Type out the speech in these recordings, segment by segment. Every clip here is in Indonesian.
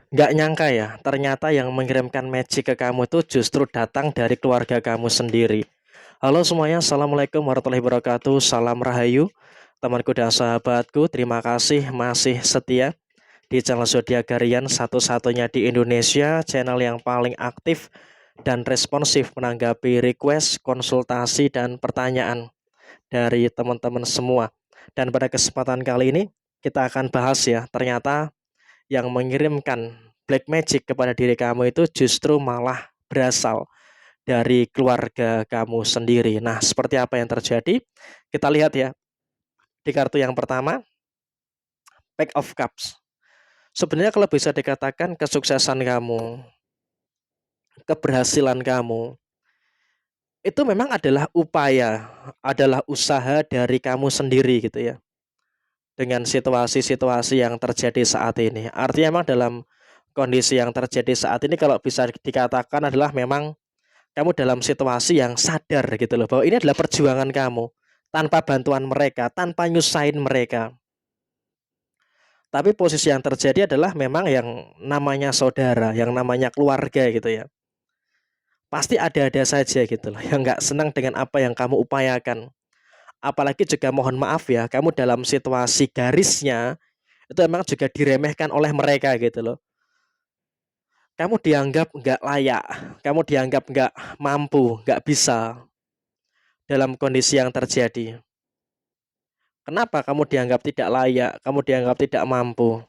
Nggak nyangka ya, ternyata yang mengirimkan magic ke kamu itu justru datang dari keluarga kamu sendiri. Halo semuanya, Assalamualaikum warahmatullahi wabarakatuh. Salam Rahayu, temanku dan sahabatku. Terima kasih masih setia di channel Zodiacarian, satu-satunya di Indonesia, channel yang paling aktif dan responsif menanggapi request, konsultasi, dan pertanyaan dari teman-teman semua. Dan pada kesempatan kali ini, kita akan bahas ya, ternyata yang mengirimkan black magic kepada diri kamu itu justru malah berasal dari keluarga kamu sendiri. Nah, seperti apa yang terjadi? Kita lihat ya di kartu yang pertama, Pack of Cups. Sebenarnya kalau bisa dikatakan kesuksesan kamu, keberhasilan kamu, itu memang adalah upaya, adalah usaha dari kamu sendiri gitu ya. Dengan situasi-situasi yang terjadi saat ini. Artinya memang dalam kondisi yang terjadi saat ini kalau bisa dikatakan adalah memang kamu dalam situasi yang sadar gitu loh bahwa ini adalah perjuangan kamu tanpa bantuan mereka, tanpa nyusahin mereka. Tapi posisi yang terjadi adalah memang yang namanya saudara, yang namanya keluarga gitu ya. Pasti ada-ada saja gitu loh yang nggak senang dengan apa yang kamu upayakan. Apalagi juga mohon maaf ya, kamu dalam situasi garisnya itu memang juga diremehkan oleh mereka gitu loh. Kamu dianggap nggak layak, kamu dianggap nggak mampu, nggak bisa dalam kondisi yang terjadi. Kenapa kamu dianggap tidak layak, kamu dianggap tidak mampu?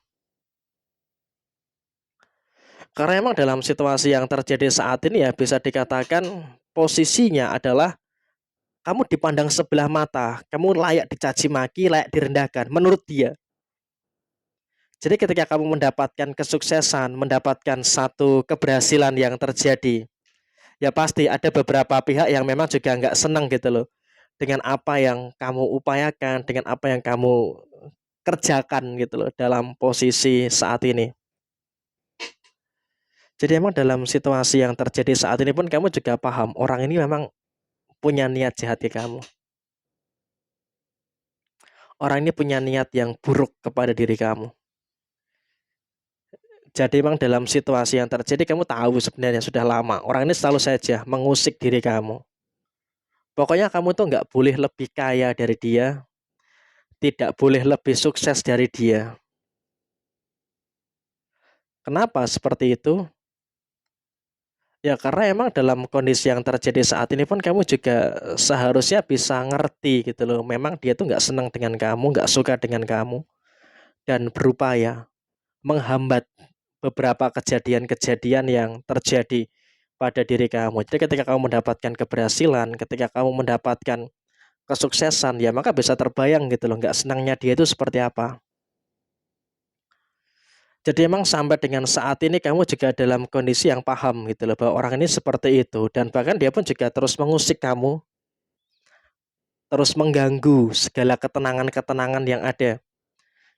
Karena emang dalam situasi yang terjadi saat ini ya bisa dikatakan posisinya adalah kamu dipandang sebelah mata, kamu layak dicaci maki, layak direndahkan menurut dia. Jadi ketika kamu mendapatkan kesuksesan, mendapatkan satu keberhasilan yang terjadi, ya pasti ada beberapa pihak yang memang juga nggak senang gitu loh dengan apa yang kamu upayakan, dengan apa yang kamu kerjakan gitu loh dalam posisi saat ini. Jadi emang dalam situasi yang terjadi saat ini pun kamu juga paham orang ini memang punya niat jahat ke kamu. Orang ini punya niat yang buruk kepada diri kamu. Jadi memang dalam situasi yang terjadi kamu tahu sebenarnya sudah lama orang ini selalu saja mengusik diri kamu. Pokoknya kamu tuh nggak boleh lebih kaya dari dia, tidak boleh lebih sukses dari dia. Kenapa seperti itu? Ya karena emang dalam kondisi yang terjadi saat ini pun kamu juga seharusnya bisa ngerti gitu loh. Memang dia tuh nggak senang dengan kamu, nggak suka dengan kamu, dan berupaya menghambat beberapa kejadian-kejadian yang terjadi pada diri kamu. Jadi ketika kamu mendapatkan keberhasilan, ketika kamu mendapatkan kesuksesan, ya maka bisa terbayang gitu loh, nggak senangnya dia itu seperti apa. Jadi emang sampai dengan saat ini kamu juga dalam kondisi yang paham gitu loh bahwa orang ini seperti itu dan bahkan dia pun juga terus mengusik kamu, terus mengganggu segala ketenangan-ketenangan yang ada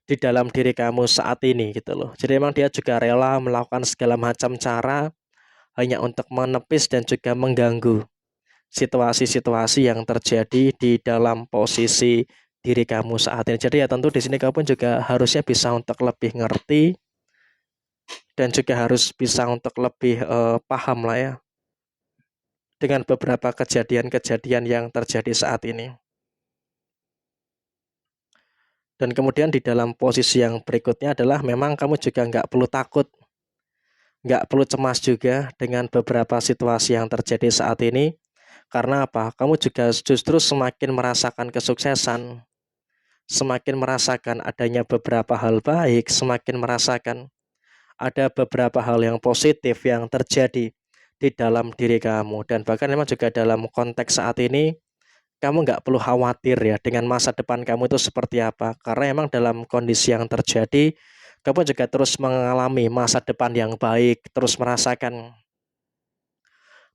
di dalam diri kamu saat ini gitu loh. Jadi emang dia juga rela melakukan segala macam cara hanya untuk menepis dan juga mengganggu situasi-situasi yang terjadi di dalam posisi diri kamu saat ini. Jadi ya tentu di sini kamu pun juga harusnya bisa untuk lebih ngerti dan juga harus bisa untuk lebih paham lah ya dengan beberapa kejadian-kejadian yang terjadi saat ini. Dan kemudian di dalam posisi yang berikutnya adalah memang kamu juga nggak perlu takut, nggak perlu cemas juga dengan beberapa situasi yang terjadi saat ini. Karena apa? Kamu juga justru semakin merasakan kesuksesan, semakin merasakan adanya beberapa hal baik, semakin merasakan ada beberapa hal yang positif yang terjadi di dalam diri kamu. Dan bahkan memang juga dalam konteks saat ini kamu nggak perlu khawatir ya dengan masa depan kamu itu seperti apa. Karena emang dalam kondisi yang terjadi, kamu juga terus mengalami masa depan yang baik, terus merasakan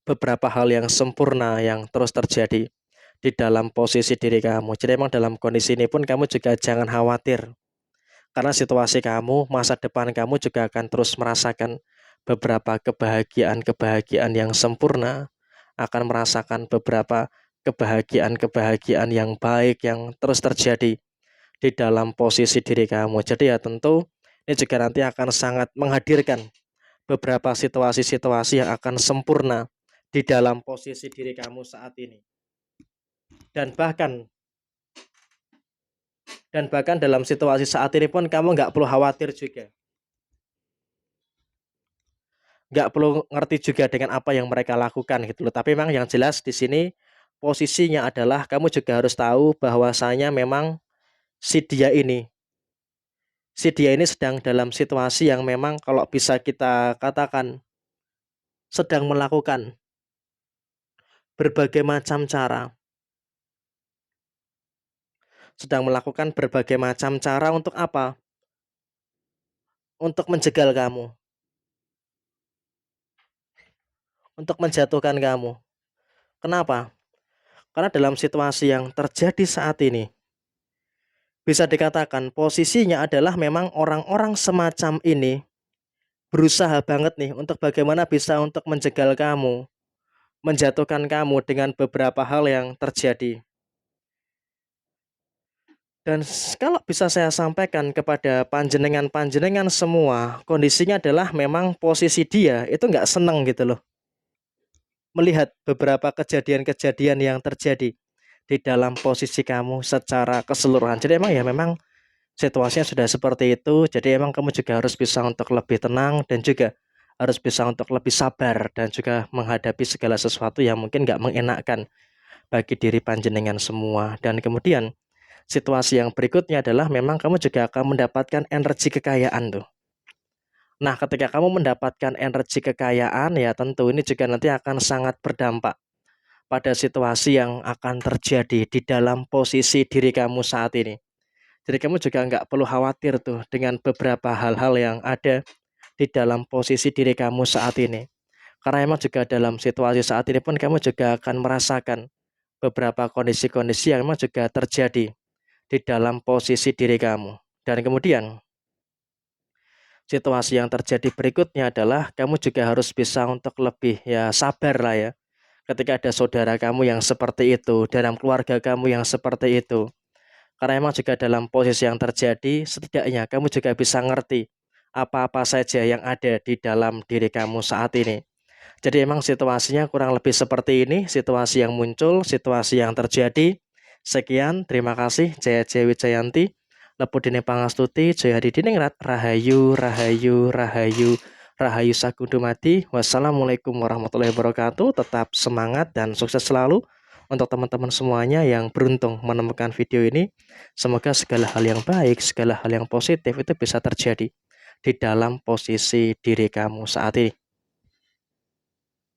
beberapa hal yang sempurna yang terus terjadi di dalam posisi diri kamu. Jadi emang dalam kondisi ini pun kamu juga jangan khawatir. Karena situasi kamu, masa depan kamu juga akan terus merasakan beberapa kebahagiaan-kebahagiaan yang sempurna, akan merasakan beberapa kebahagiaan-kebahagiaan yang baik yang terus terjadi di dalam posisi diri kamu. Jadi ya tentu Ini juga nanti akan sangat menghadirkan beberapa situasi-situasi yang akan sempurna di dalam posisi diri kamu saat ini. Dan bahkan dalam situasi saat ini pun kamu nggak perlu khawatir juga. Nggak perlu ngerti juga dengan apa yang mereka lakukan gitu loh. Tapi memang yang jelas di sini posisinya adalah kamu juga harus tahu bahwasanya memang si dia ini sedang dalam situasi yang memang kalau bisa kita katakan sedang melakukan berbagai macam cara. Sedang melakukan berbagai macam cara untuk apa? Untuk menjegal kamu, untuk menjatuhkan kamu. Kenapa? Karena dalam situasi yang terjadi saat ini, bisa dikatakan posisinya adalah memang orang-orang semacam ini berusaha banget nih untuk bagaimana bisa untuk menjegal kamu, menjatuhkan kamu dengan beberapa hal yang terjadi. Dan kalau bisa saya sampaikan kepada panjenengan-panjenengan semua, kondisinya adalah memang posisi dia itu nggak seneng gitu loh. Melihat beberapa kejadian-kejadian yang terjadi di dalam posisi kamu secara keseluruhan. Jadi memang situasinya sudah seperti itu. Jadi emang kamu juga harus bisa untuk lebih tenang dan juga harus bisa untuk lebih sabar dan juga menghadapi segala sesuatu yang mungkin nggak mengenakkan bagi diri panjenengan semua. Dan kemudian situasi yang berikutnya adalah memang kamu juga akan mendapatkan energi kekayaan tuh. Nah, ketika kamu mendapatkan energi kekayaan ya tentu ini juga nanti akan sangat berdampak pada situasi yang akan terjadi di dalam posisi diri kamu saat ini. Jadi kamu juga nggak perlu khawatir tuh dengan beberapa hal-hal yang ada di dalam posisi diri kamu saat ini. Karena emang juga dalam situasi saat ini pun kamu juga akan merasakan beberapa kondisi-kondisi yang memang juga terjadi di dalam posisi diri kamu. Dan kemudian situasi yang terjadi berikutnya adalah kamu juga harus bisa untuk lebih ya sabar lah ya. Ketika ada saudara kamu yang seperti itu, dalam keluarga kamu yang seperti itu. Karena emang juga dalam posisi yang terjadi, setidaknya kamu juga bisa ngerti apa-apa saja yang ada di dalam diri kamu saat ini. Jadi emang situasinya kurang lebih seperti ini, situasi yang muncul, situasi yang terjadi. Sekian, terima kasih. Jaya Jaya Wijayanti, Lepudine Pangastuti, Jaya Hadidiningrat, Rahayu, Rahayu, Rahayu, Rahayu Sagundumadi. Wassalamualaikum warahmatullahi wabarakatuh. Tetap semangat dan sukses selalu untuk teman-teman semuanya yang beruntung menemukan video ini. Semoga segala hal yang baik, segala hal yang positif itu bisa terjadi di dalam posisi diri kamu saat ini.